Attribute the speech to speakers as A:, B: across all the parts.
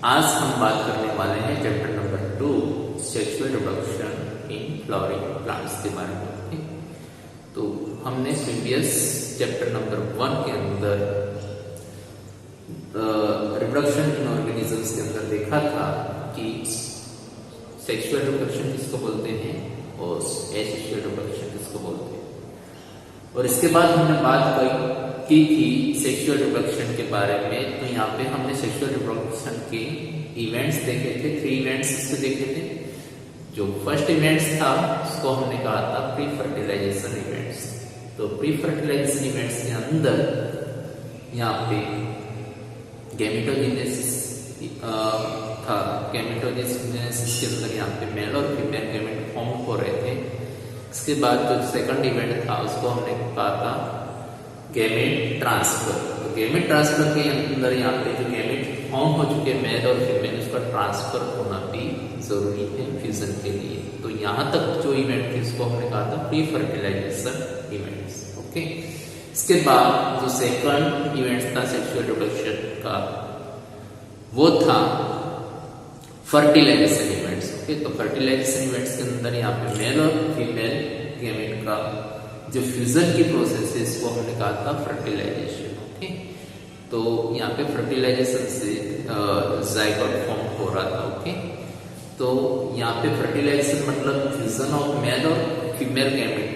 A: आज हम बात करने वाले हैं chapter number 2 sexual reproduction in flowering plants के बारे में। तो हमने प्रीवियस चैप्टर नंबर 1 के अंदर रिप्रोडक्शन इन ऑर्गेनिजम्स के अंदर देखा था कि सेक्सुअल रिप्रोडक्शन किसको बोलते हैं और एसेक्सुअल रिप्रोडक्शन किसको बोलते हैं। और इसके बाद हमने बात की थी सेक्सुअल रिप्रोडक्शन के बारे में। तो यहाँ पे हमने सेक्सुअल रिप्रोडक्शन के इवेंट्स देखे थे, 3 इवेंट्स इसके देखे थे। जो फर्स्ट इवेंट्स था उसको हमने कहा था प्री फर्टिलाइजेशन इवेंट्स। तो प्री फर्टिलाइजेशन इवेंट्स के अंदर यहाँ पे गैमेटोजेनेसिस था। गैमेटोजेनेसिस के अंदर यहाँ पे मेल और फीमेल गैमेट फॉर्म हो रहे थे। इसके बाद जो सेकंड इवेंट था उसको हमने कहा था गैमेट ट्रांसफर। तो गैमेट ट्रांसफर के अंदर यहाँ पे जो गैमेट फॉर्म हो चुके मेल और फीमेल उसका ट्रांसफर होना भी जरूरी है फ्यूजन के लिए। तो यहाँ तक जो इवेंट थे उसको हमने कहा था प्री फर्टिलाइजेशन इवेंट्स। ओके, इसके बाद जो सेकंड इवेंट था सेक्सुअल रिप्रोडक्शन का वो था फर्टिलाइजेशन इवेंट्स। ओके, तो फर्टिलाइजेशन इवेंट्स के अंदर यहाँ पे मेल और फीमेल गैमेट का जो फ्यूजन की प्रोसेस है इसको हमने कहा था फर्टिलाइजेशन। ओके, तो यहाँ पे फर्टिलाइजेशन से जाइगोट फॉर्म हो रहा था। ओके, तो यहाँ पे फर्टिलाइजेशन मतलब फ्यूजन ऑफ मेल और फीमेल गैमेट।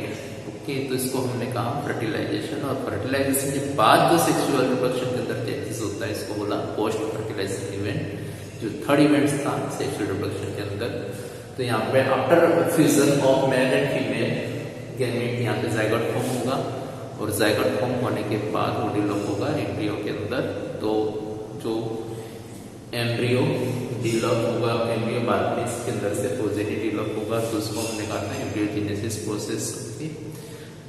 A: ओके, तो इसको हमने कहा फर्टिलाइजेशन। और फर्टिलाइजेशन के बाद जो सेक्सुअल रिप्रोडक्शन के अंदर चेंजेस होता है इसको बोला पोस्ट फर्टिलाइजेशन इवेंट। जो थर्ड इवेंट था सेक्सुअल रिप्रोडक्शन के अंदर, तो यहाँ पे after fusion of male and female gamete यहाँ पे जाइगोट फॉर्म होगा और जाइगोट फॉर्म होने के बाद वो डिवेलप होगा एम्ब्रियो के अंदर। तो जो एम्ब्रियो डिवेलप होगा, एम्ब्रियो बाद में इसके अंदर से प्रोजेनी डिवेलप होगा, तो उसको हमने कहा था एम्ब्रियोजेनेसिस प्रोसेस।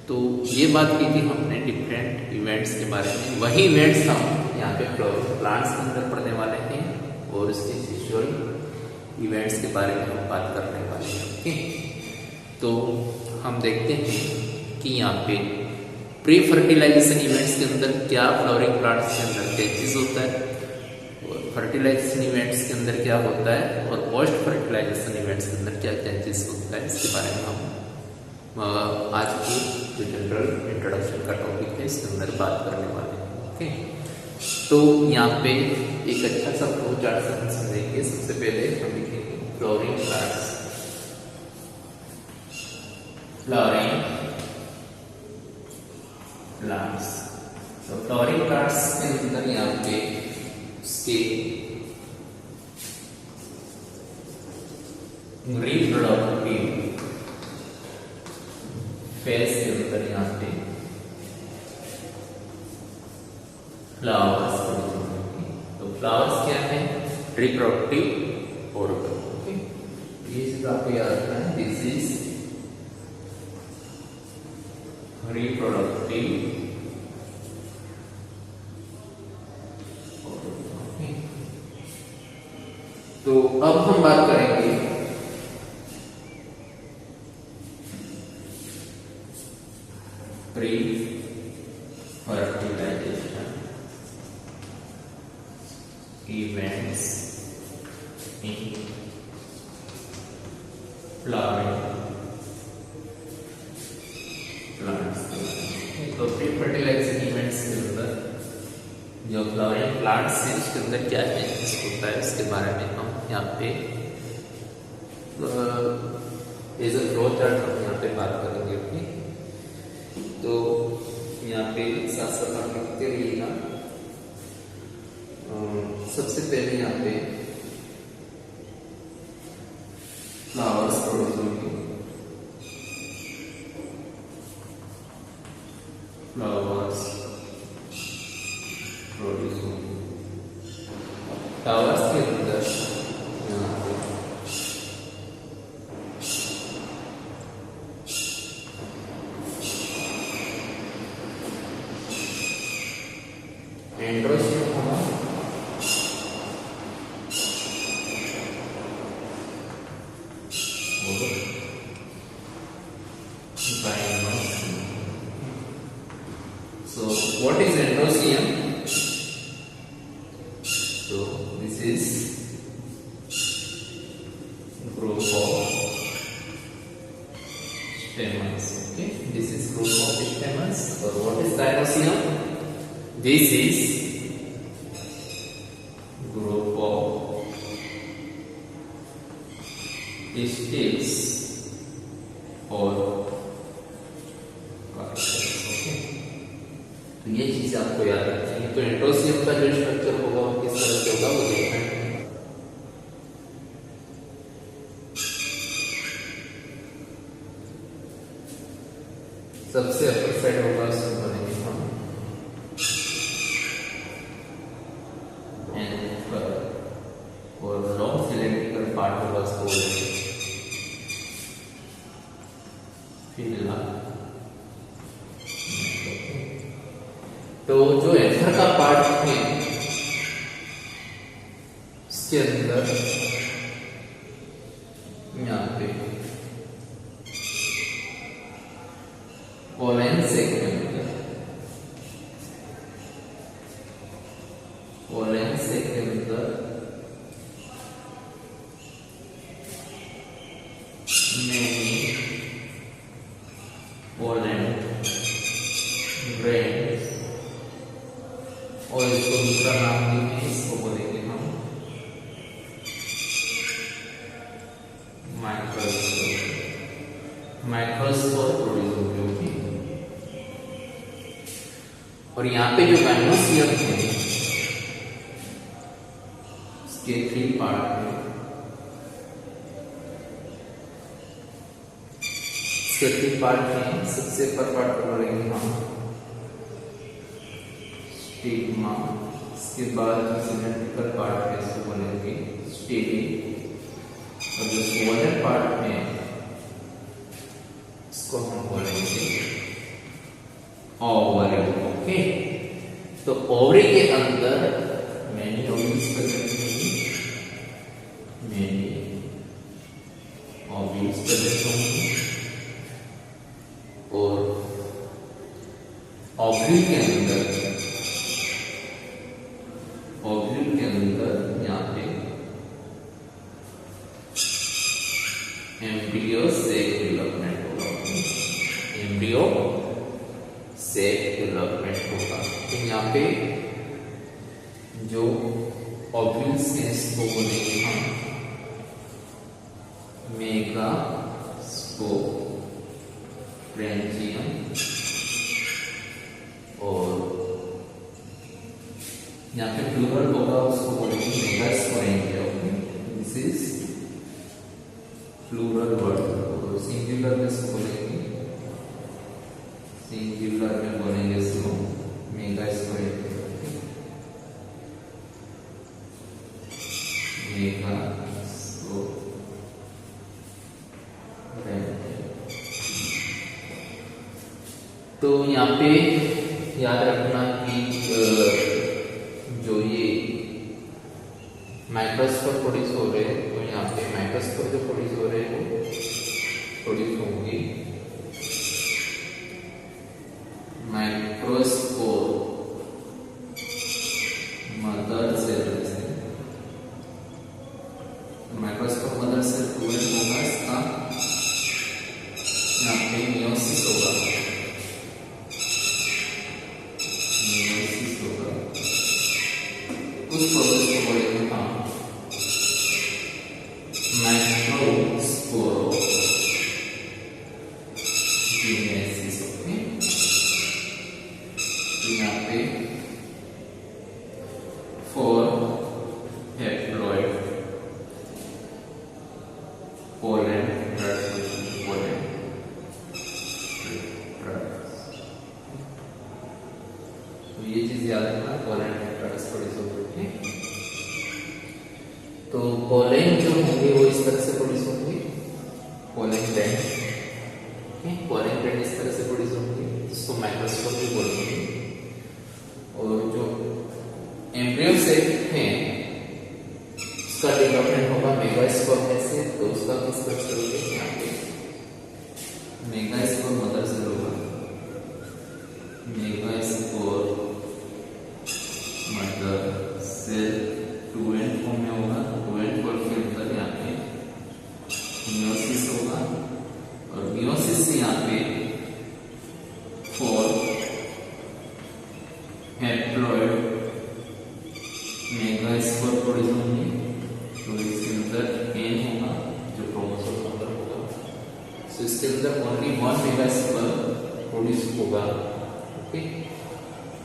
A: तो ये बात की थी हमने डिफरेंट इवेंट्स के बारे में। वही इवेंट्स हम यहाँ पे फ्लावरिंग प्लांट्स के अंदर पढ़ने वाले हैं और इसके सेक्सुअल इवेंट्स के बारे में हम बात करने वाले हैं। ओके, तो हम देखते हैं कि यहाँ पे प्री फर्टिलाइजेशन इवेंट्स के अंदर क्या फ्लावरिंग प्लांट्स के अंदर चेंजेस होता है और फर्टिलाइजेशन इवेंट्स के अंदर क्या होता है और पोस्ट फर्टिलाइजेशन इवेंट्स के अंदर क्या चेंजेस होता है, इसके बारे में हम आज की जो जनरल इंट्रोडक्शन का टॉपिक है इसके अंदर बात करने वाले हैं। ओके, तो यहाँ पे एक अच्छा सा फ्लो चार्ट से समझेंगे। सबसे पहले हम लिखेंगे फ्लावरिंग प्लांट्स। फ्लावरिंग प्लांट्स, तो फ्लावरिंग प्लांट्स के अंदर यहाँ पे उसके रिप्रोडक्टिव फेज के अंदर यहाँ पे फ्लावर्स। तो फ्लावर्स क्या है? Reproductive organ. ओके, ये चीज आपको याद रखना है। This is reproductive organ. तो अब हम बात करेंगे pre fertilization events in flowering plants. तो प्री फर्टिलाइजेशन इवेंट्स के अंदर जो फ्लावरिंग प्लांट्स हैं उसके अंदर क्या चेंजेस होता है इसके बारे में हम यहाँ पे एज अ फ्लो चार्ट हम यहाँ पे बात करेंगे अपनी। तो यहाँ पे साथ साथ आप लिखते रहिएगा। सबसे पहले यहाँ पे फ्लावर्स प्रोड्यूस होंगे। फ्लावर्स प्रोड्यूस होंगे। फ्लावर्स के अंदर यहाँ पे एंड्रोसियम होगा So what is androecium? So this is stamens. Okay, this is group of stamens. Or what is gynoecium? This is group of stills or okay. तो ये चीज आपको याद रखनी है। तो एंड्रोसियम का जो स्ट्रक्चर होगा वो किस तरह से होगा वो देखना है। सबसे अपर साइड होगा उसको बनेंगे हम एंकर और लॉन्ग सिलेंड्रिकल पार्ट होगा उसको बोलेंगे फिला। तो जो एंकर का पार्ट है उसके अंदर यहाँ पे pollen segment many pollen grains और इसको दूसरा नाम देंगे, इसको बोलेंगे हम माइक्रोस्पोर प्रोड्यूस होगी। और यहाँ पे जो गाइनोसियम है उसके 3 पार्ट है। इसके 3 पार्ट हैं। सबसे ऊपर पार्ट को बोलेंगे हम स्टिग्मा, इसके बाद जो सिमेट्रिकल पार्ट है इसको बोलेंगे स्टेली, और जो स्मॉलर पार्ट है इसको हम बोलेंगे ओवरी। ओके, तो ओवरी के अंदर मैनी ओवरीज प्रेजेंट होंगी, मैनी ओवरीज प्रेजेंट होंगी। और ओवरी के अंदर यहाँ पे एम्ब्रियो सेक डेवलपमेंट होगा, एम्ब्रियो सेक डेवलपमेंट होगा। तो यहाँ पे जो ओव्यूल्स हैं इसको बोलेंगे हम मेगास्पोरेंजियम, और यहाँ पे प्लूरल होगा उसको बोलेंगे megasporangium. This is plural word. और सिंगुलर में इसको बोलेंगे, सिंगुलर में बोलेंगे इसको मेगास्पोरेंजियम, तो यहाँ पे याद रखना कि जो ये माइक्रोस्पोर प्रोड्यूस हो रहे हैं, तो यहाँ पे माइक्रोस्पोर जो प्रोड्यूस हो रहे हैं वो प्रोड्यूस होंगे माइक्रोस्पोर मदर सेल से। माइक्रोस्पोर मदर सेल प्रोड्यूस होगा, इसका यहाँ पे मियोसिस होगा, उस प्रोसेस को बोलेंगे हम माइक्रोस्पोरोजेनेसिस। ओके, यहाँ पे 4 हैप्लॉइड पोलन तो ये चीज याद रखना, पोलन तो पोलन जो होंगे वो इस तरह से प्रोड्यूस होंगे, पोलन ग्लैंड, पोलन ग्लैंड इस तरह से प्रोड्यूस होंगे, इसको माइक्रोस्पोर भी बोलेंगे। और जो एम्ब्रियो सेल है उसका डेवलपमेंट होगा मेगास्पोर में से। तो उसका किस स्ट्रक्चर होगा, यहाँ पे मेगास्पोर मदर सेल होगा, megaspore mother cell 2n form में होगा। 2n फॉर्म के अंदर यहाँ पे मियोसिस होगा, और मियोसिस से यहाँ अंदर ओनली 1 मेगास्पर प्रोड्यूस होगा। ओके,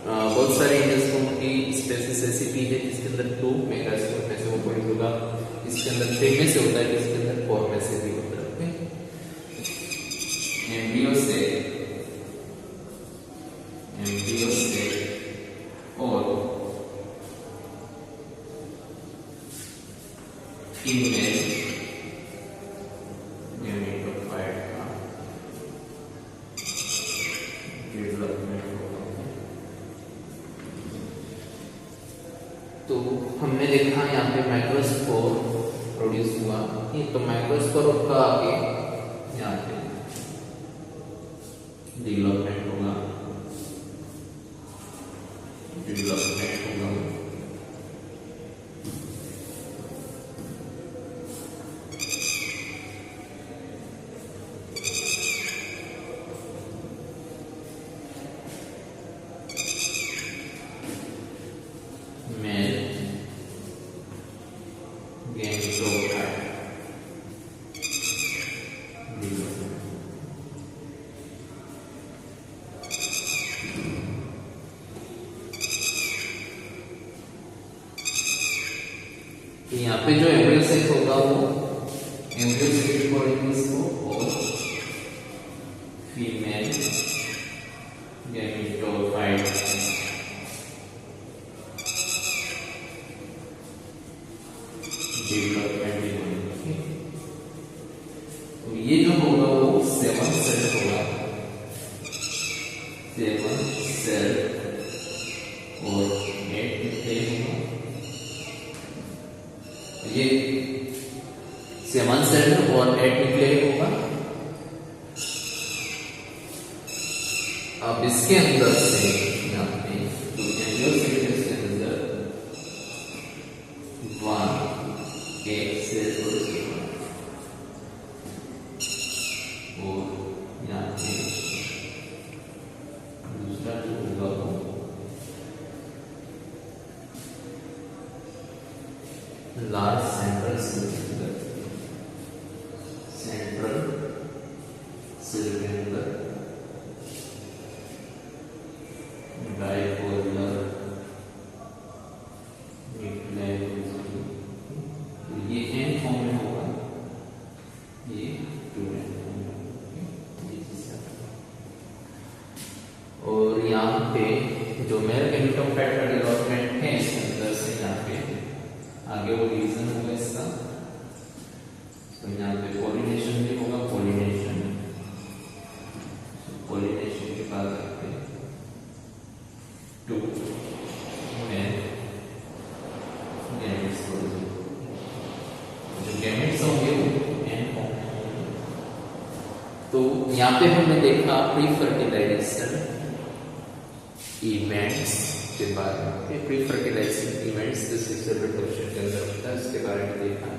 A: बहुत सारे इंडस्ट्रियों की स्पेसिस ऐसी भी है जिसके अंदर 2 मेगास्पर में से वो प्रोड्यूस होगा, इसके अंदर 3 में से होता है, इसके अंदर 4 में से भी होता है। ओके, एम्ब्रियो से और फीमेल गेमेटोफाइट का डेवलपमेंट होगा। तो हमने देखा यहाँ पे माइक्रोस्पोर प्रोड्यूस हुआ, तो माइक्रोस्पोर का आगे यहाँ पे डेवलपमेंट होगा। यहाँ पे जो एम्ब्रियो सेक होगा वो एम्ब्रियो सेक बोलेंगे इसको, और फीमेल गेमेटोफाइट डेवलपमेंट। तो ये जो होगा वो 7 सेल होगा, 7 सेल और 8 होगा। ये 7 सेल और 8 न्यूक्लियर होगा। अब इसके अंदर से यहाँ पे के अंदर 1 सेल और यहाँ पे दूसरा जो होगा वो लार्ज सेंट्रल सेल के अंदर डाइपोलर न्यूक्लियर, ये एन फॉर्म में होगा, ये 2 एन फॉर्म में। और यहाँ पे जो मेल गेमेटोफाइट का डेवलपमेंट है इसके अंदर से यहाँ पे आगे वो रीजन होगा इसका। तो यहाँ पे पॉलिनेशन भी होगा, पॉलिनेशन के बाद आपके 2 मेल गैमेट्स होंगे, जो गैमेट्स होंगे वो एन फॉर्म में होंगे। तो यहाँ पे हमने देखा प्री फर्टिलाइजेशन इवेंट्स के बारे में, प्री फर्टिलाइजेशन इवेंट्स जो सेक्सुअल रिप्रोडक्शन के अंदर होता है उसके बारे में देखा।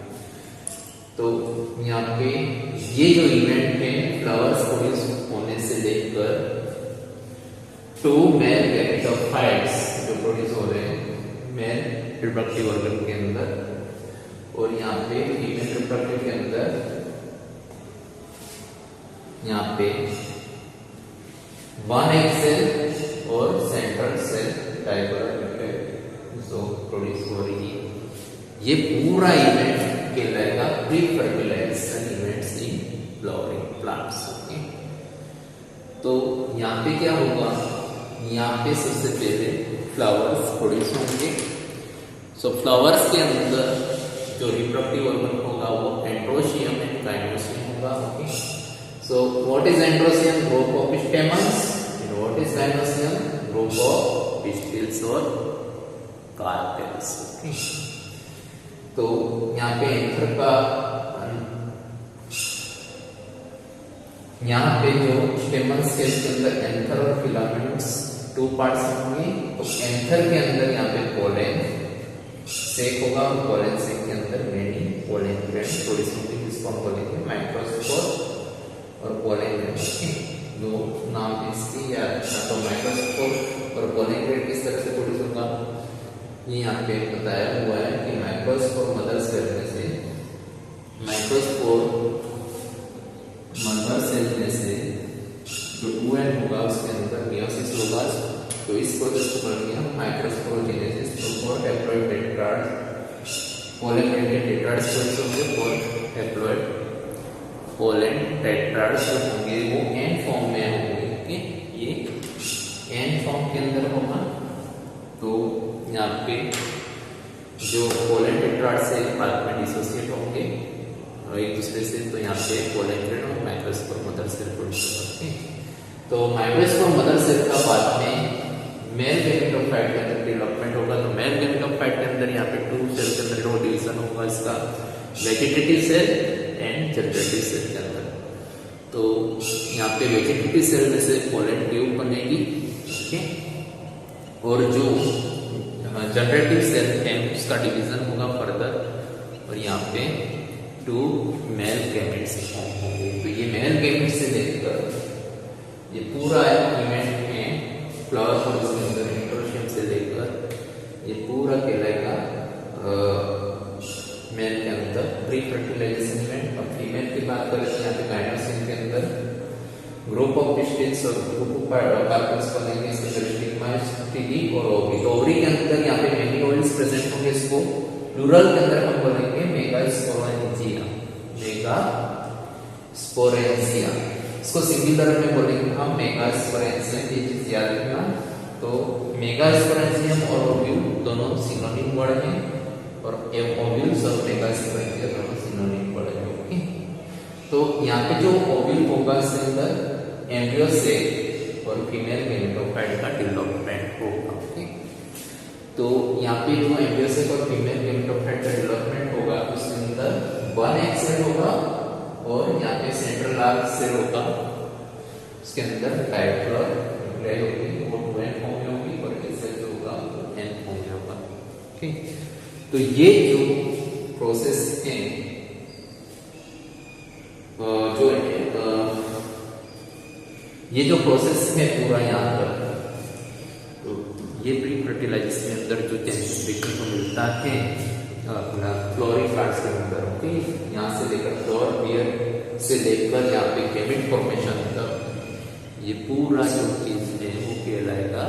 A: तो यहाँ पे ये जो इवेंट है फ्लावर्स प्रोड्यूस होने से लेकर 2 मेल गैमेटोफाइट्स जो प्रोड्यूस हो रहे हैं मेल रिप्रोडक्टिव ऑर्गन के अंदर, और यहाँ पे फीमेल रिप्रोडक्टिव के अंदर यहाँ पे 1 एग सेल और सेंट्रल सेल डाइपोलर न्यूक्लियर जो प्रोड्यूस हो रही है। ये पूरा इवेंट कहलाएगा pre fertilization events in flowering plants. Okay, तो यहाँ पे क्या होगा, यहाँ पे सबसे पहले फ्लावर्स प्रोड्यूस होंगे। सो फ्लावर्स के अंदर जो रिप्रोडक्टिव ऑर्गन होगा वो एंड्रोशियम एंड गाइनोसियम होगा। Okay, so what is androecium? Group of stamens, and what is gynoecium? Group of pistils और कार्पेल्स। ओके, तो यहाँ पे एंथर का यहाँ पे जो स्टेमन्स के इसके अंदर एंथर और फिलामेंट्स 2 पार्ट्स होंगे। तो एंथर के अंदर यहाँ पे पोलन सेक होगा, और पोलन सेक के अंदर मेनी पोलन ग्रेन प्रोड्यूस होंगे, जिसको हम बोलेंगे माइक्रोस्पोर और पोलन ग्रेन। दो नाम इसकी या तो माइक्रोस्पोर और पोलन ग्रेन किस तरह से प्रोड्यूस होगा ये यहाँ पे बताया हुआ है कि माइक्रोस्पोर मदर सेल में से माइक्रोस्पोर मदर सेल तो इस प्रोसेस को बोलेंगे हम माइक्रोस्पोरोजेनेसिस। तो फॉर हैप्लॉइड टेट्राड्स पोलन के टेट्राड्स कौन होंगे? फॉर हैप्लॉइड पोलन टेट्राड्स जो होंगे वो एन फॉर्म में होंगे। ओके, ये एन फॉर्म के अंदर होगा। तो यहाँ पे जो पोलन टेट्राड से बाद में डिसोसिएट होंगे और एक दूसरे से, तो यहाँ पे पोलन ग्रेन और माइक्रोस्पोर मदर सेल प्रोड्यूस होगा। तो माइक्रोस्पोर मदर सेल का बाद में मेल गैमेटोफाइट के अंदर डेवलपमेंट होगा। तो मेल गैमेटोफाइट के अंदर यहाँ पे 2 सेल के अंदर दो डिवीजन होगा इसका, vegetative cell and generative cell के अंदर। तो यहाँ पे वेजिटेटिव सेल में से पोलन ट्यूब बनेगी। ओके, और जो जनरेटिव सेल है उसका डिवीजन होगा फर्दर, और यहाँ पे 2 मेल गैमेट्स फॉर्म होंगे। तो ये मेल गैमेट से लेकर ये पूरा इवेंट में फ्लावर और जो अंदर इंट्रोशियम से लेकर ये पूरा कहलाएगा मेल के अंदर प्री फर्टिलाइजेशन इवेंट। और फीमेल की बात करें तो यहाँ पे गाइनोसिस के अंदर ग्रुप ऑफ पिस्टिल्स और ग्रुप ऑफ कार्पेल्स बनेंगे। इसके अंदर स्टिग्मा, स्टिगी और ओवरी। तो ओवरी के अंदर यहाँ पे मेनी ऑयल्स प्रेजेंट होंगे। इसको प्लूरल के अंदर हम बोलेंगे मेगास्पोरेंजिया, मेगास्पोरेंजिया। इसको सिंगुलर में बोलेंगे हम मेगास्पोरेंजियम। ये चीज याद रखना। तो मेगास्पोरेंजियम और ओव्यूल दोनों सिनोनिम वर्ड हैं, और ओव्यूल्स और मेगास्पोरेंजिया दोनों सिनोनिम वर्ड हैं। ओके, तो यहाँ पे जो ओव्यूल होगा इसके अंदर एम्ब्रियो से और फीमेल गैमेटोफाइट का डेवलपमेंट होगा। ओके, तो यहाँ पे जो एम्ब्रियो से और फीमेल गैमेटोफाइट का डेवलपमेंट होगा उसके अंदर 1 एग सेल होगा, और यहाँ पे सेंट्रल आर्क सेल होगा। उसके अंदर डायफ्लोर न्यूक्लियाई होगी, वो 2 एन फॉर्म में होगी, और एक सेल जो होगा वो एन फॉर्म में होगा। ओके, तो ये जो प्रोसेस है ये जो प्रोसेस है पूरा यहाँ पर, तो ये प्री फर्टिलाइजेशन के अंदर जो चेंजेस देखने को मिलता है अपना फ्लोरिंग प्लांट्स के अंदर। ओके, यहाँ से लेकर फ्लोर बियर से लेकर यहाँ पे गैमेट फॉर्मेशन तक ये पूरा जो चीज है वो कहलाएगा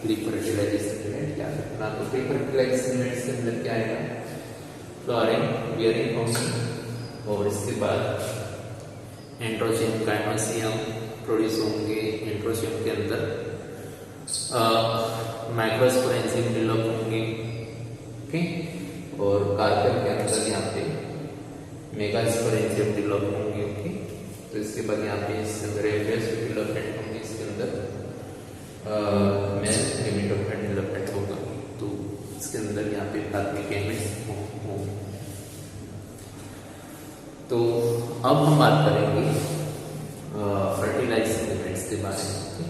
A: प्री फर्टिलाइजेशन इवेंट। क्या रखना? तो प्री फर्टिलाइजेशन इवेंट के अंदर क्या आएगा? फ्लोरिंग, बियरिंग फॉर्मेशन, और इसके बाद एंड्रोशियम, गाइनोसियम प्रोड्यूस होंगे। एंड्रोशियम के अंदर माइक्रोस्पोरेंजियम डेवलप होंगे। ओके, और कार्पेल के अंदर यहाँ पे मेगास्पोरेंजियम डेवलप होंगे। ओके, तो इसके बाद यहाँ पे इसके अंदर एम्ब्रियोस डेवलपमेंट होंगे। इसके अंदर मेल गैमेटोफाइट डेवलपमेंट होगा। तो इसके अंदर यहाँ पे बाद में गैमेट्स होंगे। तो अब हम बात करेंगे फर्टिलाइजेशन इवेंट्स के बारे में।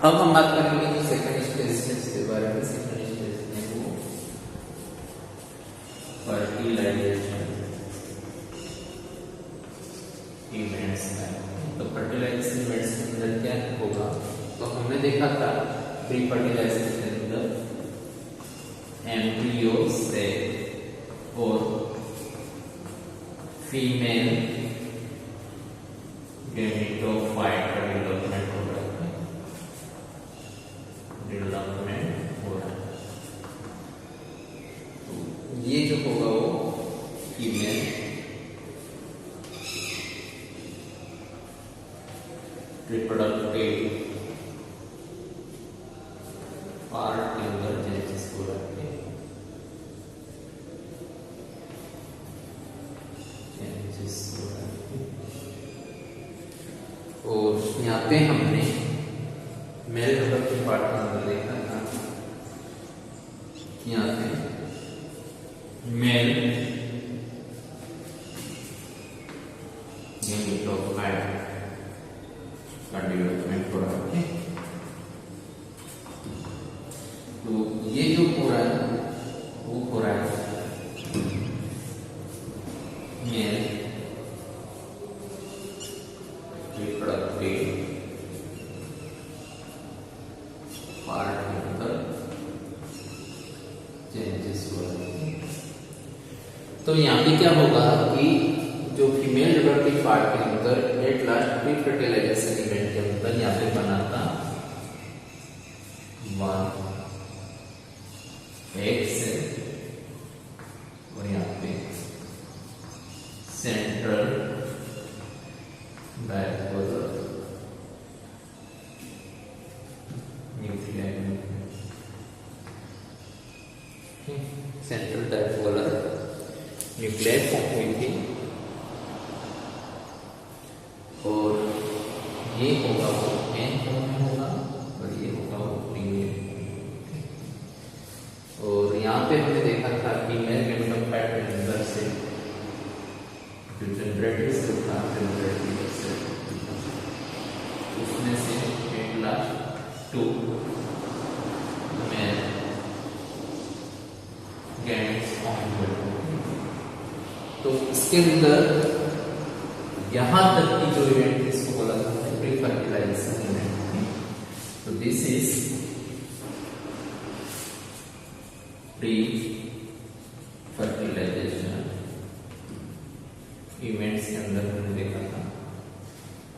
A: अब हम बात करेंगे जो सेकंड स्टेज के बारे में। सेकंड स्टेज में वो फर्टिलाइजेशन इवेंट्स है। तो फर्टिलाइजेशन इवेंट्स के अंदर क्या होगा? तो हमने देखा था प्री फर्टिलाइजेशन के अंदर एम्ब्रियो से और फीमेल गैमेटोफाइट का डेवलपमेंट हो रहा है। तो ये जो होगा वो फीमेल रिप्रोडक्टिव पार्ट के अंदर चेंजेस हो रहे हैं। और यहाँ पे हमने मेल रिप्रोडक्टिव पार्ट के अंदर देखा था, यहाँ पे मेल गैमेटोफाइट का डेवलपमेंट हो रहा है। तो ये जो हो रहा है वो हो रहा है मेल रिप्रोडक्टिव पार्ट के अंदर चेंजेस हो रहे हैं। तो यहाँ पे क्या होगा कि जो फीमेल रिप्रोडक्टिव पार्ट के अंदर at last pre fertilization event के अंदर यहाँ पे बना था वन एक सेल और यहाँ पे central dipolar nuclear central dipolar nuclear form हुई थी और ये होगा वो एन फॉर्म में होगा और ये होगा वो प्रीमियर। और यहाँ पे हमने देखा था कि मेल गेमेटोफाइट के अंदर से जो जनरेटिव सेल था जनरेटिव सेल उसमें से at last two male gametes form हुए। तो इसके अंदर यहां तक की जो इवेंट इसको बोला जाता है प्री फर्टिलाइजेशन इवेंट। तो this is pre fertilization events के अंदर हमने देखा था।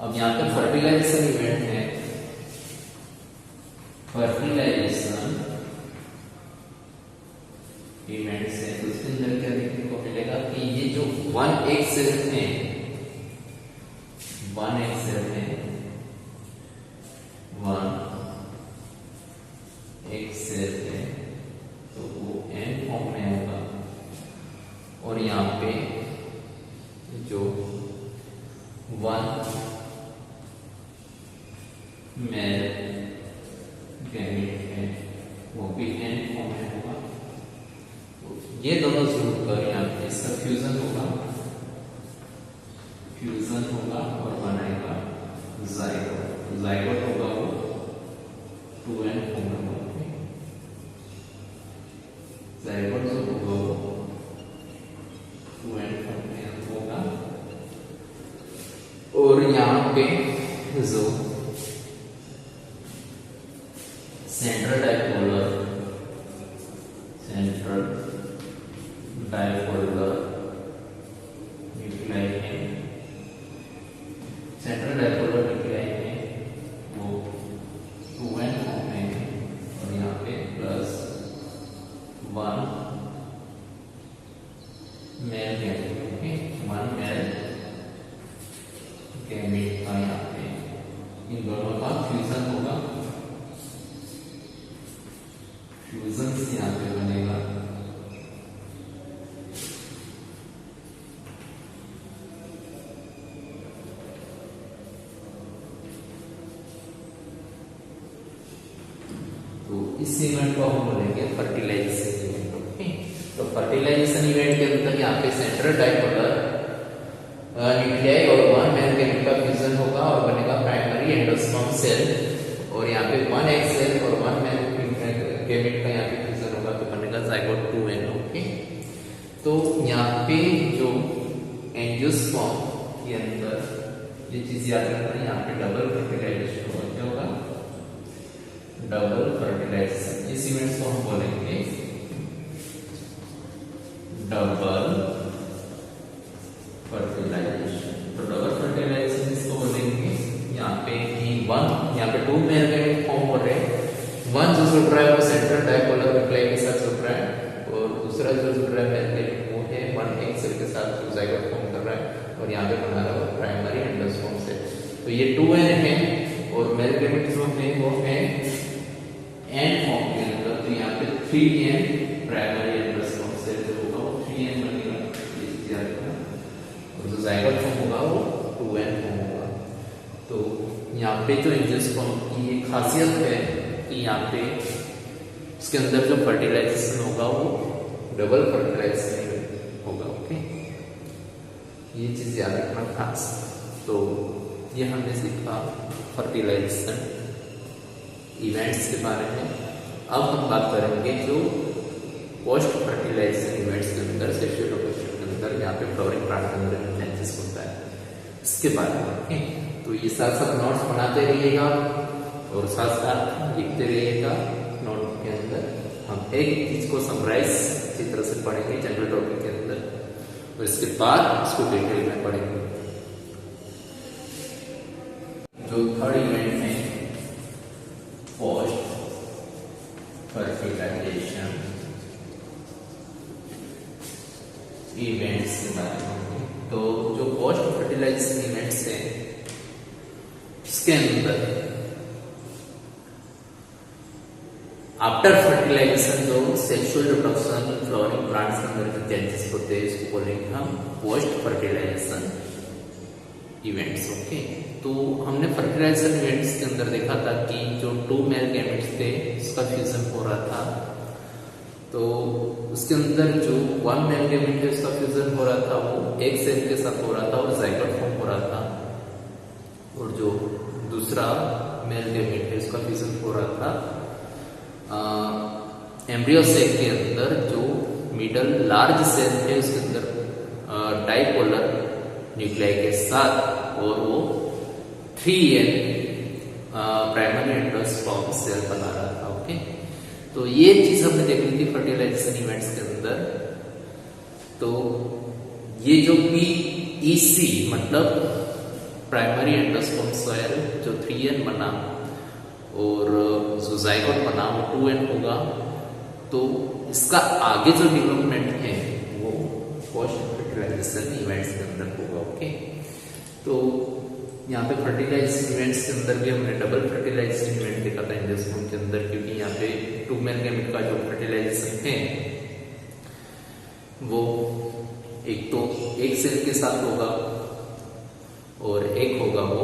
A: अब यहाँ पे फर्टिलाइजेशन इवेंट है, फर्टिलाइजेशन इवेंट्स है। तो उसके अंदर क्या देखने को मिलेगा कि ये जो वन एक सेल है, वन एक सेल है, वन एक सेल है, तो वो एन फॉर्म में होगा। और यहाँ पे जो वन मेल गैमेट है वो भी एन फॉर्म में होगा। तो ये दोनों जुड़कर यहाँ पे इसका फ्यूजन होगा, फ्यूजन होगा और बनाएगा जाइगोट। जाइगोट होगा वो 2n फॉर्म में होगा। जाइगोट जो होगा वो 2n फॉर्म में होगा। और यहाँ पे जो सेंट्रल डायपोलर न्यूक्लियाई है, सेंट्रल डायपोलर न्यूक्लियाई है वो 2n फॉर्म में है। और यहाँ पे plus 1 male gamete, 1 male gamete का यहाँ पे इन दोनों का फ्यूजन होगा। फ्यूजन से यहाँ पे बनेगा तो इस इवेंट को हम बोलेंगे फर्टिलाइजेशन इवेंट। तो फर्टिलाइजेशन इवेंट के अंदर यहाँ पे सेंट्रल डायपोलर न्यूक्लियाई और वन मेल गैमेट का फ्यूजन होगा और बनेगा प्राइमरी एंडोस्पर्म सेल। और यहाँ पे वन एग सेल और वन मेल गैमेट का यहाँ पे फ्यूजन होगा तो बनेगा जाइगोट 2n। ओके, तो यहाँ पे जो एंजियोस्पर्म के अंदर ये चीज याद रखना, यहाँ पे डबल फर्टिलाइजेशन होगा। क्या होगा? Double fertilisation. इस इवेंट्स को हम बोलेंगे डबल फर्टिलाइजेशन। तो डबल फर्टिलाइजेशन इसको बोलेंगे यहाँ पे वन, यहाँ पे 2 मेल गैमेट फॉर्म हो रहे हैं। वन जो जुड़ रहा है वो सेंट्रल डायपोलर न्यूक्लियाई के साथ जुड़ रहा है और दूसरा जो जुड़ रहा है मेल गैमेट वो है वन एक सेल के साथ जो जाइगोट फॉर्म कर रहा है और यहाँ पे बना रहा है प्राइमरी एंडोस्पर्म सेल। तो ये 2n है और मेल गैमेट जो है वो है n फॉर्म के अंदर। तो यहाँ पे 3n प्राइमरी एंडोस्पर्म सेल जो होगा वो 3n बनेगा। और जो जाइगोट फॉर्म होगा वो 2n फॉर्म होगा। तो यहाँ पे जो एंजियोस्पर्म की ये खासियत है कि यहाँ पे उसके अंदर जो फर्टिलाइजेशन होगा वो डबल फर्टिलाइजेशन होगा। ओके, ये चीज याद रखना खास। तो ये हमने सीखा फर्टिलाइजेशन इवेंट्स के बारे में। अब हम बात करेंगे जो पोस्ट फर्टिलाइजेशन इवेंट्स के अंदर सेक्सुअल रिप्रोडक्शन के अंदर यहाँ पे फ्लावरिंग प्लांट के अंदर चेंजेस होता है इसके बारे में। ओके, तो ये साथ साथ नोट्स बनाते रहिएगा और साथ साथ लिखते रहिएगा नोट के अंदर। हम एक चीज को समराइज अच्छी तरह से पढ़ेंगे जनरल टॉपिक के अंदर और इसके बाद इसको डिटेल में पढ़ेंगे। जो थर्ड इवेंट है पोस्ट इवेंट्स के बारे में। तो जो पोस्ट फर्टिलाइजेशन इवेंट्स हैं इसके अंदर आफ्टर फर्टिलाइजेशन जो सेक्सुअल रिप्रोडक्शन फ्लावरिंग प्लांट्स के अंदर जो चेंजेस होते हैं इसको बोलेंगे हम पोस्ट फर्टिलाइजेशन इवेंट्स। ओके, तो हमने फर्टिलाइजेशन इवेंट्स के अंदर देखा था कि जो 2 मेल गैमेट्स थे उसका फ्यूजन हो रहा था, तो उसके अंदर जो 1 मेल गैमेट है उसका फ्यूजन हो रहा था वो एक सेल के साथ हो रहा था और जाइगोट फॉर्म हो रहा था, और जो दूसरा मेल गैमेट है उसका फ्यूजन हो रहा था एम्ब्रियो सेल के अंदर जो मिडल लार्ज सेल है उसके अंदर डाइपोलर न्यूक्लियाई के साथ, और वो 3N प्राइमरी एंडोस्पर्म सेल बना रहा था। ओके, तो ये चीज हमने देख ली थी फर्टिलाइजेशन इवेंट्स के अंदर। तो ये जो PEC मतलब प्राइमरी एंडोस्पर्म सेल जो 3N बना और जो जाइगोट बना वो 2N होगा, तो इसका आगे जो डेवलपमेंट है वो पोस्ट फर्टिलाइजेशन इवेंट्स के अंदर होगा। ओके, तो यहाँ पे फर्टिलाइजेशन इवेंट्स के अंदर भी हमने डबल फर्टिलाइजेशन इवेंट देखा था एंजियोस्पर्म के अंदर, क्योंकि यहाँ पे 2 मेल गैमेट का जो फर्टिलाइजेशन है वो एक तो एक सेल के साथ होगा और एक होगा वो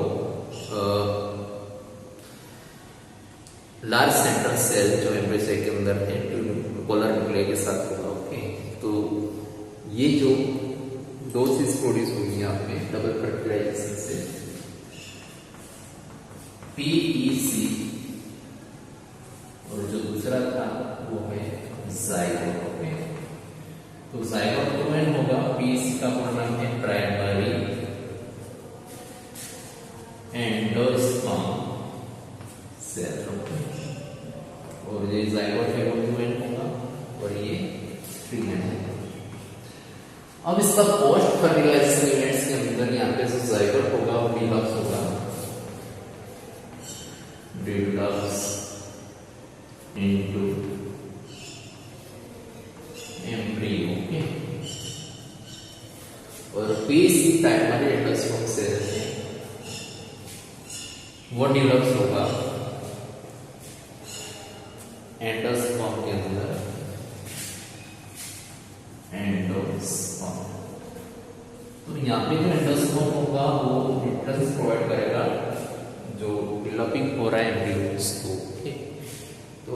A: लार्ज सेंट्रल सेल जो एम्ब्रियो सेल के अंदर है पोलर न्यूक्लियाई के साथ होगा। ओके, तो ये जो 2 चीज प्रोड्यूस होगी यहाँ पे डबल फर्टिलाइजेशन से, PEC और जो दूसरा था वो है जाइगोट। ओके, तो जाइगोट 2N होगा, PEC का पूरा नाम है प्राइमरी एंडोस्पर्म सेल, और ये जाइगोट है वो 2N होगा और ये 3N होगा। अब इसका पोस्ट फर्टिलाइजेशन इवेंट्स के अंदर यहाँ पे जो जाइगोट होगा वो डिवेलप्स होगा, डेवलप्स इनटू एम्ब्रियो। ओके, और PEC प्राइमरी एंडोस्पर्म सेल है वो डेवलप्स होगा एंडोस्पर्म के अंदर, एंडोस्पर्म। तो यहाँ पे जो एंडोस्पर्म होगा वो न्यूट्रिएंट्स प्रोवाइड करेगा जो डेवलपिंग हो रहा है एम्ब्रियोस को। ओके, तो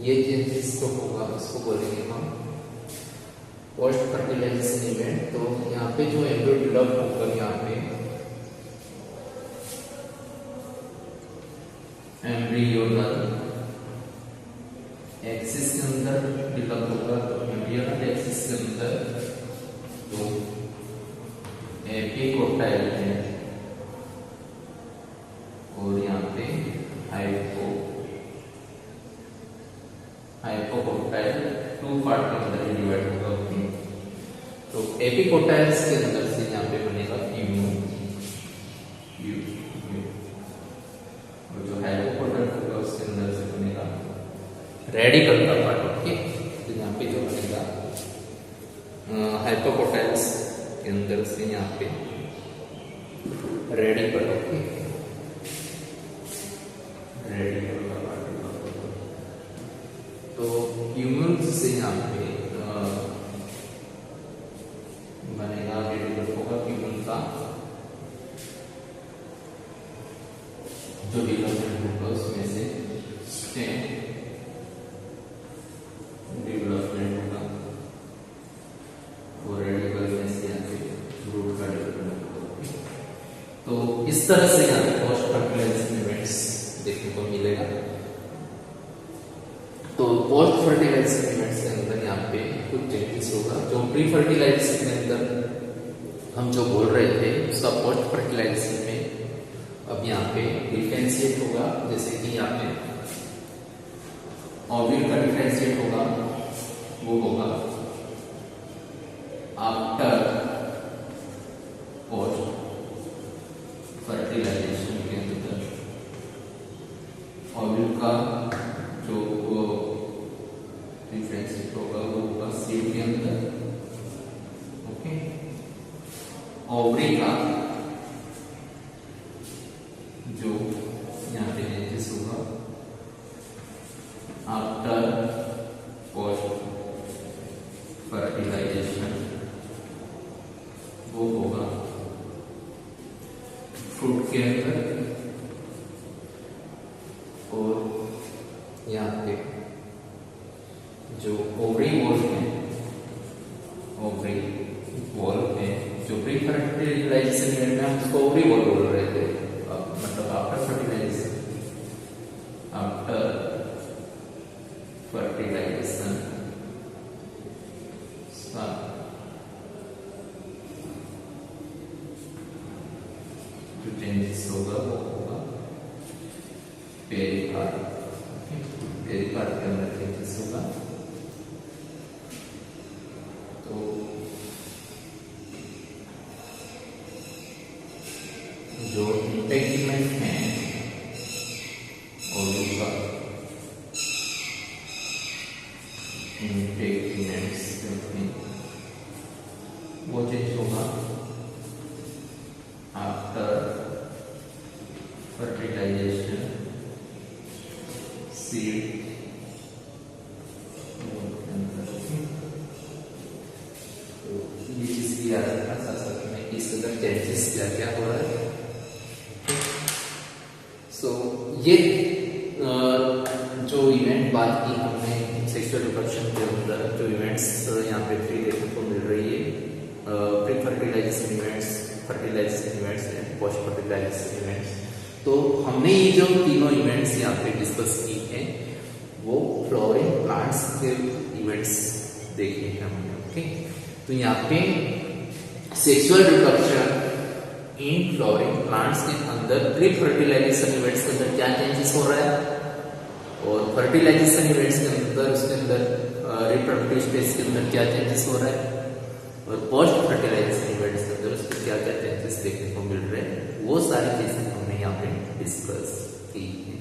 A: ये चेंजेस जो होगा उसको बोलेंगे हम पोस्ट फर्टिलाइजेशन इवेंट। तो यहाँ पे जो एम्ब्रियो डेवलप होगा यहाँ पे एम्ब्रियोनल एक्सिस के अंदर डेवलप होगा, तो एम्ब्रियोनल एक्सिस के अंदर जो एपिकोटाइल है और यहाँ पे हाइपोकोटाइल 2 पार्ट के अंदर डिवाइड होगा। ओके, तो एपिकोटाइल्स के अंदर से यहाँ पे बनेगा और जो हाइपोकोटाइल होगा उसके अंदर से बनेगा रेडिकल का पार्ट। ओके, तो यहाँ पे जो बनेगा हाइपोकोटाइल्स के अंदर से यहाँ पे रेडिकल। ओके, रेडिकल का पार्ट। तो ह्यूमन्स से यहाँ पे बनेगा रेडिकल होगा ह्यूमन का जो डेवलपमेंट होगा उसमें से स्टेम डेवलपमेंट होगा और रेडिकल में से यहाँ पे रूट का डेवलपमेंट होगा। तो इस तरह से यहाँ पे पोस्ट फर्टिलाइजेशन इवेंट्स देखने को मिलेगा। तो पोस्ट फर्टिलाइजेशन इवेंट्स के अंदर यहाँ पे कुछ चेंजेस होगा। जो प्री फर्टिलाइजेशन के अंदर हम जो बोल रहे थे उसका पोस्ट फर्टिलाइजेशन में अब यहाँ पे डिफरेंशिएट होगा, जैसे कि यहाँ पे ओव्यूल का डिफरेंशिएट होगा वो होगा आफ्टर पोस्ट फर्टिलाइजेशन के अंदर ओव्यूल का जो डिफरेंशिएट होगा वो होगा सीड के अंदर। ओके, ओवरी का जो यहाँ पे चेंजेस होगा आफ्टर पोस्ट फर्टिलाइजेशन वो होगा फ्रूट के अंदर, और यहाँ पे जो ओवरी वॉल है, ओवरी वॉल है जो प्री फर्टिलाइजेशन यूनिट में हम उसको ओवरी वॉल बोल रहे थे, मतलब आफ्टर फर्टिलाइजेशन, आफ्टर फर्टिलाइजेशन जो चेंजेस होगा वो होगा पेरिकार्ड, पेरिकार्ड के अंदर चेंजेस होगा। तो जो इंटेगमेंट है ओवरी का, इंटेगमेंट्स वो चेंज होगा आफ्टर फर्टिलाइजेशन सीड, तो ये चीज भी याद रखना साथ साथ में इस कदर चेंजेस क्या क्या हो रहा है। सो ये जो इवेंट बात की हमने सेक्सुअल रिप्रोडक्शन के अंदर जो इवेंट्स यहाँ पे फ्री देखने को मिल रही है, pre fertilization events, fertilization events and post fertilization events, तो हमने ये जो तीनों इवेंट्स यहाँ पे डिस्कस की हैं वो फ्लावरिंग प्लांट्स के इवेंट्स देखे हैं हमने। ओके, तो यहाँ पे sexual reproduction in flowering plants के अंदर प्री फर्टिलाइजेशन इवेंट्स के अंदर क्या चेंजेस हो रहा है, और फर्टिलाइजेशन इवेंट्स के अंदर उसके अंदर रिप्रोडक्टिव स्टेज के अंदर क्या चेंजेस हो रहा है, और पोस्ट फर्टिलाइजेशन इवेंट्स के अंदर उसके क्या क्या चेंजेस देखने को मिल रहे हैं, वो सारी चीजें हमने यहाँ पे डिस्कस की है।